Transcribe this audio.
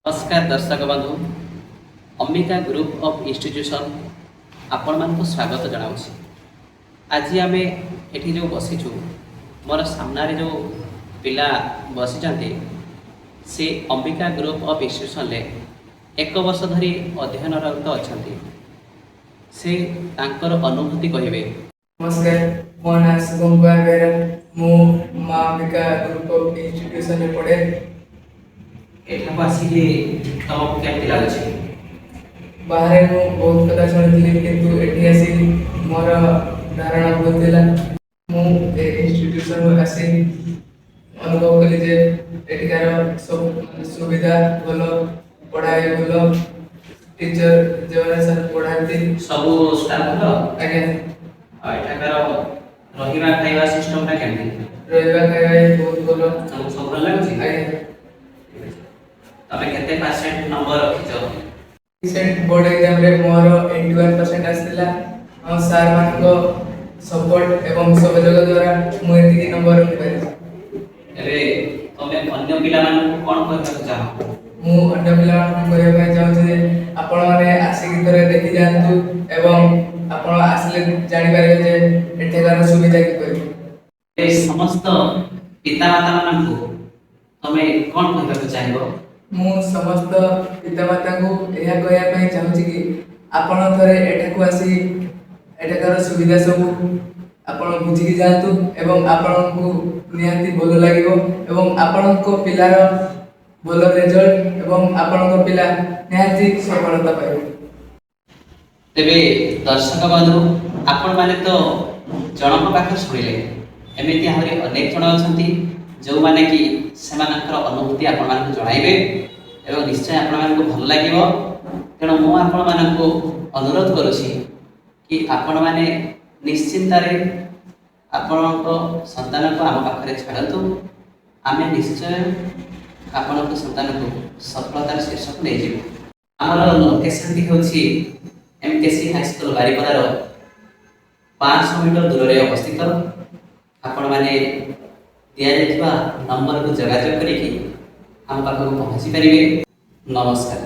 नमस्कार दर्शक बंधु अंबिका ग्रुप ऑफ इंस्टीट्यूशन आपण मानक स्वागत जनाऊँ। आज आम एठी जो बसीचु मोर सामने जो पिला बसी से अंबिका ग्रुप ऑफ इंस्टीट्यूशन ले 1 वर्ष धरी अध्ययनरत अच्छा से तांकर अनुभूति कहे। नमस्कार, मो ना शुभम कुमार बेरा। मु मां अंबिका ग्रुप ऑफ इंस्टीट्यूशन में पढ़े। एठाको आसिके तमको केमति लागुछि? बाहर मु बहुत कथा सुनिथिली किंतु एठी आसी मोर धारणा भूल थिला। मु ए इंस्टीट्यूशन में आसी अनुभव कली जे एठिकार सब सुविधा भलो, पढ़ाई भलो, टीचर जेवने सर पढ़ाती सब स्टाफ भलो। आगे एठाकार रहिबा खाइबा सिस्टम ता केमति? रहिबा खाइबा बहुत भलो। तमको सब भल लागुछि? आगे तमे केते परसेंट नंबर रखिछो? रिसेंट बोर्ड एग्जाम रे मोर 81% आस्थिला। हम सार मान को सपोर्ट एवं सहयोग द्वारा मु एति नंबर रखि पारि। एबे तमे अन्य पिला मान कोन कहत चाहो? मु अन्य पिला मान कहय पाइ चाहू जे आपण माने आसी भितर देखि जानतु एवं आपण आसले जानि पारे जे एठेकार सुविधा कि करि। ए समस्त पिता माता मान को तमे कोन कहत चाहबो? मु समस्त पितामाता को यह कहया पाइ चाहू कि आपण थरे एठाकु आसी एठाकार सुविधा सब आपण बुझी जातु एवं आपण को निहाती भलो लागिवो एवं आपण को पिलार भलो रिजल्ट एवं आपण को पिला निहाती सफलता पाइबो। तेबे दर्शक बंधु आपण माने तो जनक पाख सुनिले एमिति हमरे अनेक जण अछंती जो माने कि सेमानकर अनुभूति आपण मान जणाइबे एवं निश्चय आपण मान को भल लागिवो। तेणु मु आपण मान को अनुरोध करूछि कि आपण माने निश्चिंत रे आपण को संतान को आम पाखरे छाडतु। आमे निश्चय आपण को संतान को सफलतार शीर्षक ले जिवो। हमर लोकेशन टी होछि एमकेसी हाई स्कूल बारिपदार 500 मीटर दूर रे अवस्थित। आपण माने दिया जाइथिबा नंबर को जोगाजोग करिकि हम पाखक पहुंची परिबे। नमस्कार।